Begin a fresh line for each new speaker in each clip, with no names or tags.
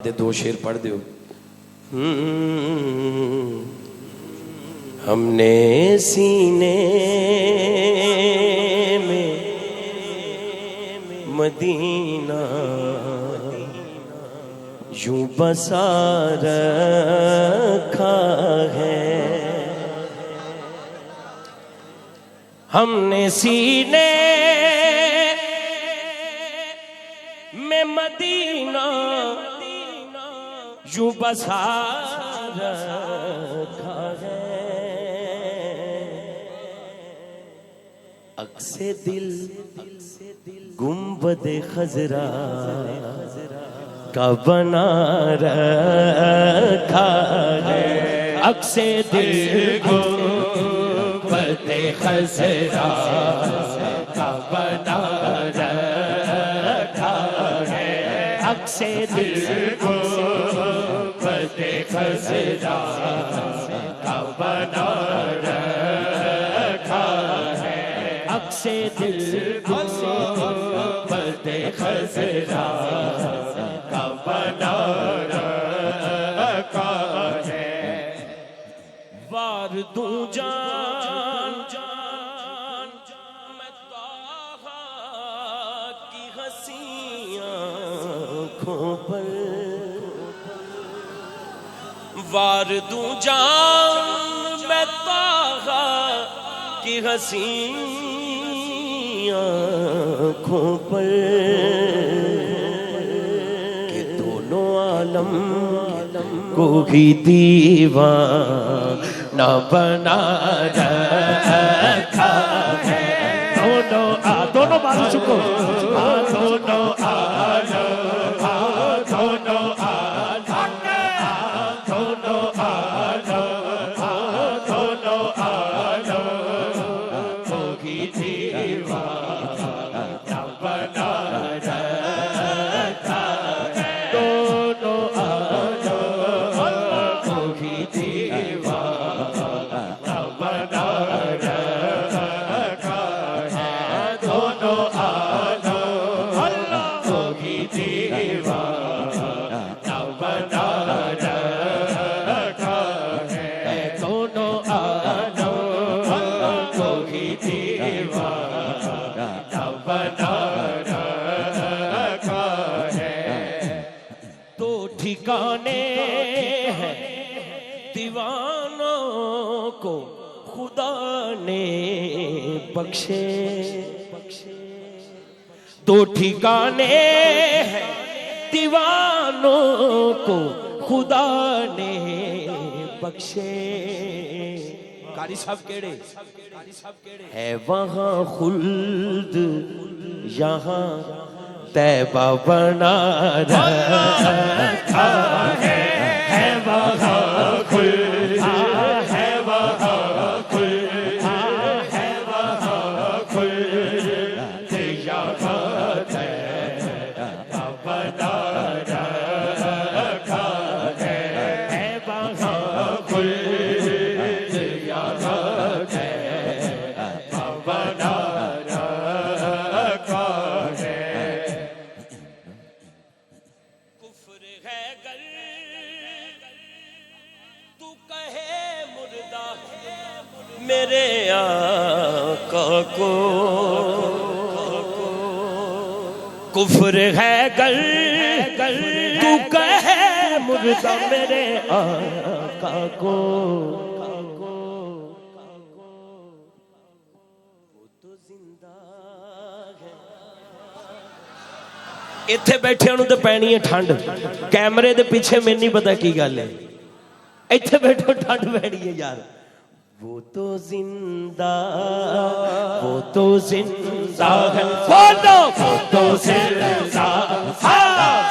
دو شعر پڑھ دیو۔ ہم نے سینے میں مدینہ یوں بسا رکھا ہے، ہم نے سینے میں مدینہ یوں بسا رکھا ہے، عکس دل گنبد خضرا کا بنا رکھا ہے، عکس دل گنبد خضرا کا بنا رکھا ہے، عکس دل گنبد خضرا کا بنا رکھا ہے، عکس دل گنبد خضرا کا بنا رکھا ہے، وار دوں جان میں طٰہٰ کی حسین آنکھوں پر، وار دوں جان میں طٰہٰ کی حسین آنکھوں پر، کہ دونوں عالم کو ہی دیوانہ بنا رکھا ہے، دونوں بات چکو، دونوں عالم، دونوں عالم، دونوں عالم، دونوں عالم کو ہی دیوانہ بنا رکھا ہے، دونوں عالم کو ہی دیوانہ بنا رکھا ہے، دونوں عالم کو ہی دیوانہ بنا رکھا ہے، دونوں عالم کو ہی دیوانہ بنا رکھا ہے، دو ٹھکانے ہیں دیوانوں کو خدا نے بخشے، دو ٹھکانے ہیں دیوانوں کو خدا نے بخشے، قاری صاحب کیڑے ہے وہاں خلد یہاں طیبہ بنا رکھا ہے، وہاں خلد، ہے وہاں خلد، ہے وہاں خلد یہاں طیبہ بنا رکھا ہے، وہاں خلد یہاں طیبہ بنا رکھا ہے، کفر ہے گر تو کہے مردہ میرے آقا کو، کفر ہے گر تو کہے مردہ میرے آقا کو، وہ تو زندہ ہے، اتھے بیٹھے انہوں تے پینی ہے ٹھنڈ، کیمرے دے پیچھے میں نہیں پتا کی گل ہے، اتھے بیٹھو ٹھنڈ پینی ہے یار، وہ تو زندہ، وہ تو زندہ ہے، وہ تو زندہ،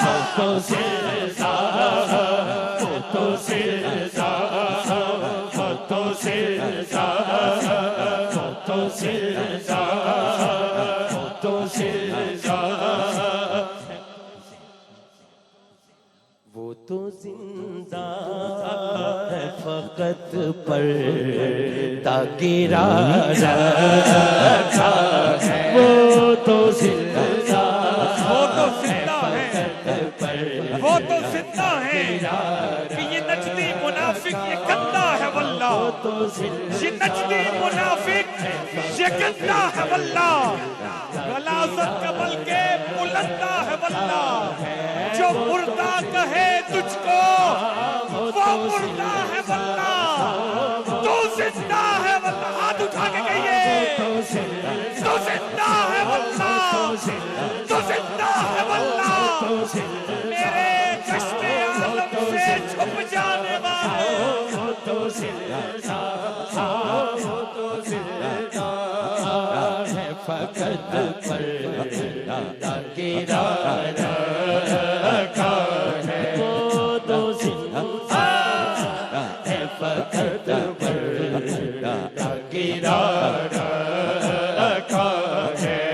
وہ تو زندہ، وہ تو زندہ، وہ تو زندہ، وہ تو زندہ، وہ تو زندہ، وہ تو زندہ ہے فقط پردہ گرا رکھا ہے، وہ تو زندہ ہے، وہ تو زندہ
گندا ہے کہ یہ نجدی منافق یہ گندا ہے واللہ، یہ نجدی منافق یہ گندا ہے واللہ، غلاظت کا بلکہ بلندہ ہے واللہ، جو مردہ کہے تجھ کو وہ مردہ ہے واللہ، تو زندہ ہے واللہ، ہاتھ اٹھا کے کہیے تو زندہ ہے واللہ، تو زندہ ہے واللہ، میرے چشم عالم سے چھپ جانے والے تو زندہ ہے فقط پردہ گرا رکھا ہے، وہ تو زندہ ہے فقط پردہ گرا رکھا ہے۔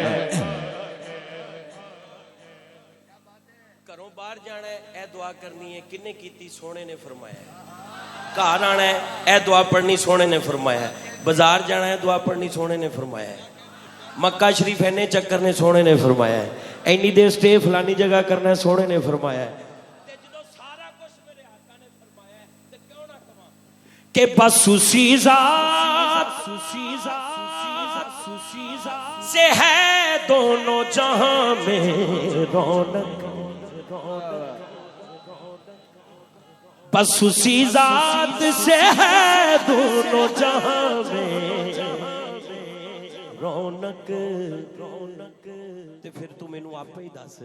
گھروں باہر جانا ہے اے دعا کرنی ہے، کنے کیتی؟ سونے نے فرمایا ہے۔ گھر آنا ہے اے دعا پڑھنی، سونے نے فرمایا ہے۔ بازار جانا ہے دعا پڑھنی، سونے نے فرمایا ہے۔ مکہ شریف اینے چکر نے، سونے نے فرمایا ہے۔ اینی دیر سٹے فلانی جگہ کرنا ہے، سونے نے فرمایا ہے۔ کہ بس اسی ذات سے ہے دونوں جہاں میں رونق، بس اسی ذات سے ہے دونوں جہاں میں رونق، تے پھر تو مینوں آپ ہی دس،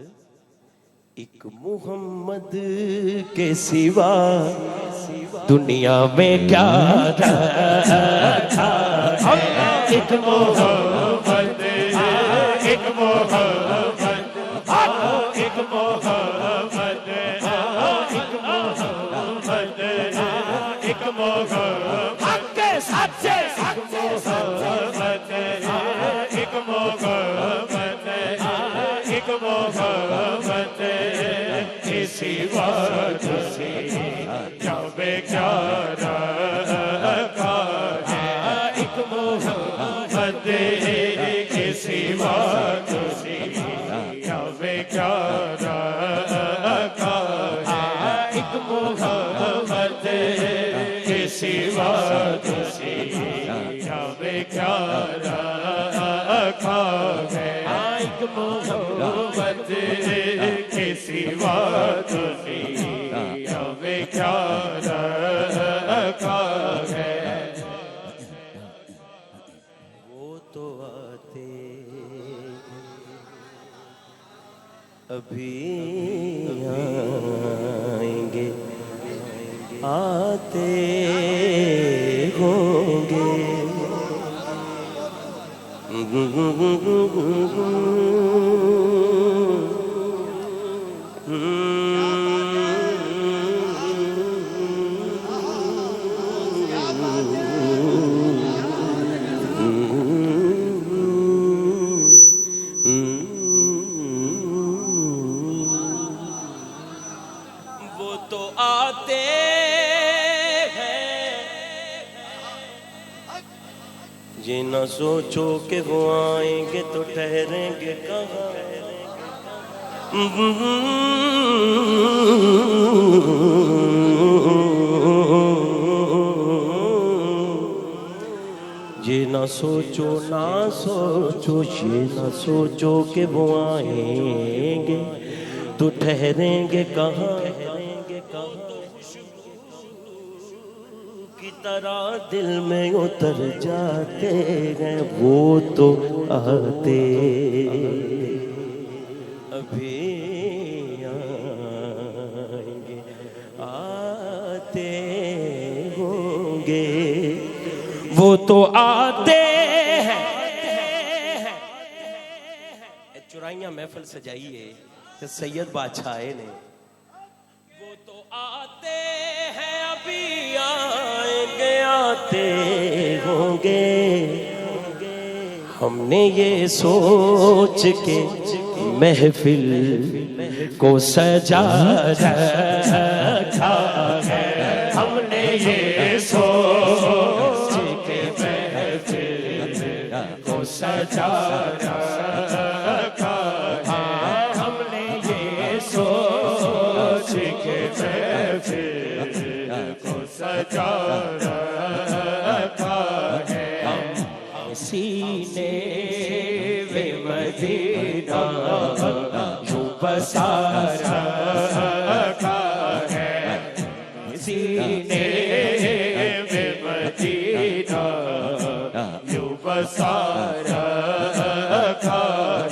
ایک محمد کے سوا دنیا میں کیا رکھا ہے، ایک محمد، ایک محمد، ایک محمد، ایک محمد، ایک محمد، حق کے ساتھ سے ایک محمد، ایک محمد، ایک محمد کے سوا تجھے جب کیا رکھا ہے، ایک محمد کے سوا تجھے جب کیا رکھا ہے، ایک محمد کے سوا تجھے جب کیا رکھا ہے، ایک محمد کے سوا تجھے اب کیا رکھا ہے۔ وہ تو آتے ابھی آئیں گے، آتے ہوں گے، وہ تو آتے ہیں، یہ نہ سوچو کہ وہ آئیں گے تو ٹھہریں گے کہاں، یہ نہ سوچو، نہ سوچو، یہ نہ سوچو کہ وہ آئیں گے تو ٹھہریں گے کہاں، کی طرح دل میں اتر جاتے ہیں، وہ تو آتے ابھی آئیں گے، آتے ہوں گے، وہ تو آتے ہیں۔ چرائیاں محفل سجائیے کہ سید بادشاہ آئے نے، وہ تو آتے ہیں ابھی آئیں گے، آتے ہوں گے، ہم نے یہ سوچ کے محفل کو سجا رکھا ہے، ہم نے یہ سوچ کے محفل کو سجا رکھا ہے، ہم نے یہ سوچ کے
بچا رکھا ہے
سینے میں مدینہ یوں بسا رکھا ہے سینے میں مدینہ
یوں بسا رکھا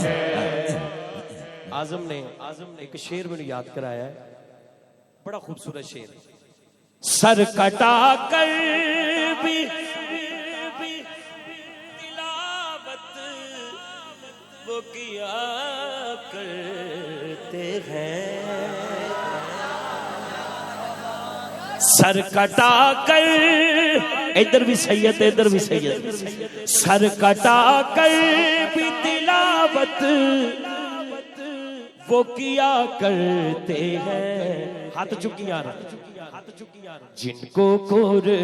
ہے
اعظم نے ایک شعر میں یاد کرایا ہے، بڑا خوبصورت شعر، سر کٹا کر بھی تلاوت وہ کیا کرتے ہیں، سر کٹا کر، ادھر بھی سید ادھر بھی سید، سر کٹا کر بھی تلاوت وہ کیا کرتے ہیں، ہاتھ چکیاں جن کو قرآن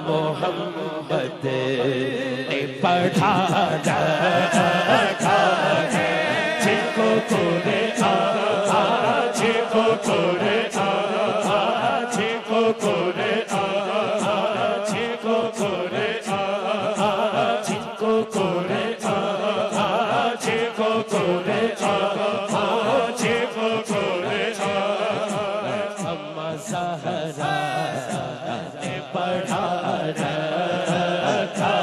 محمد نے پڑھا رکھا ہے، جن کو قرآن، جن کو قرآن، جن کو قرآن، جن کو قرآن، جن کو قرآن، جن کو قرآن، جن کو قرآن، اما زہرا نے پڑھا رکھا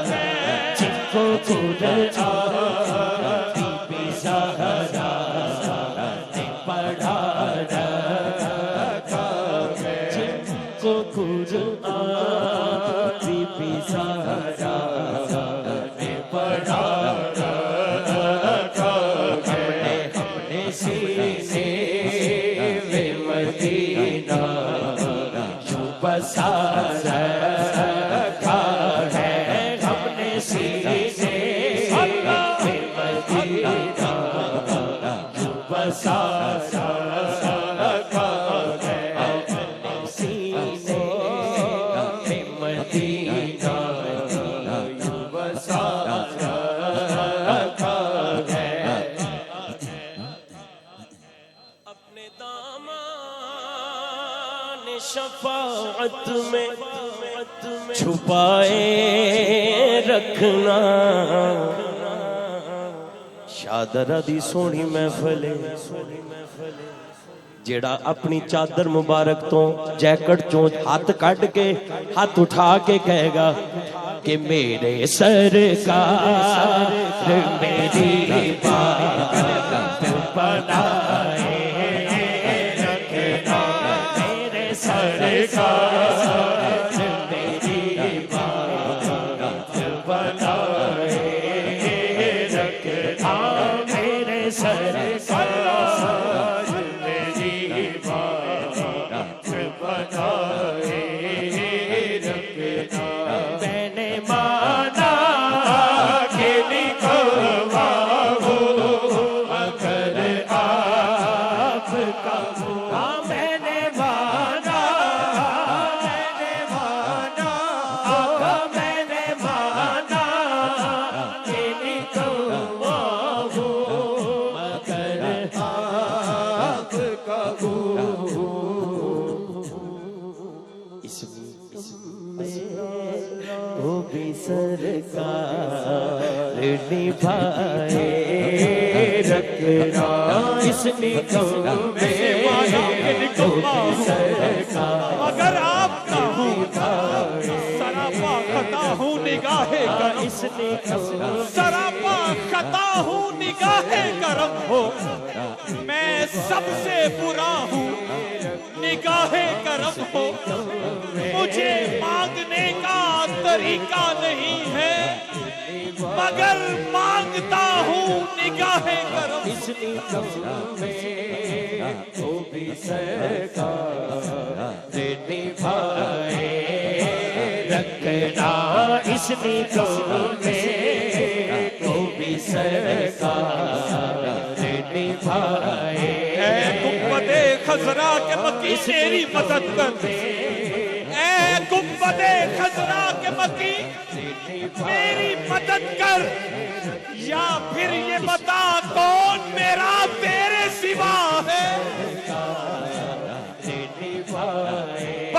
ہے، جن کو قرآن بی بی زہرا نے پڑھا رکھا ہے، جن کو قرآن بی بی زہرا نے پڑھا رکھا ہے، ہم نے سینے میں مدینہ یوں بسا رکھا ہے، ہم نے سینے میں مدینہ یوں بسا رکھا ہے، ہم نے سینے میں مدینہ یوں بسا رکھا ہے، اپنے دامان شفاعت میں چھپائے رکھنا، شادرہ دی سونی محفل جیڑا اپنی چادر مبارک تو جیکٹ چوں ہاتھ کٹ کے ہاتھ اٹھا کے کہے گا کہ میرے سرکار میری بات بنائے رکھنا، میرے سرکار میری بات بنائے رکھنا، میرے سرکار میری بات بنائے رکھنا، میں نے مانا کہ نکلواؤں اگر آپ کا ہوا، میں نے مانا کہ نکلواؤں اگر آپ کا ہوا، اس میں وہ بھی سرکار نبھائے رکھنا، اس نکم میں وہ بھی سرکار
اگر آپ کا ہوں سراپا خطا ہوں نگاہ کرم،
اس نکم
سراپا خطا ہوں نگاہ کرم ہو، میں سب سے برا ہوں نگاہ کرم ہو، مجھے مانگنے کا طریقہ نہیں ہے مگر مانگتا ہوں نگاہ کرم،
اس نکم میں وہ بھی سرکار نبھائے رکھنا، اس نکم میں وہ بھی سرکار نبھائے،
اے گنبد خضرا کے مکی میری مدد کر، اے گنبد خضرا کے مکی میری مدد کر، یا پھر یہ بتا کون میرا تیرے سوا ہے،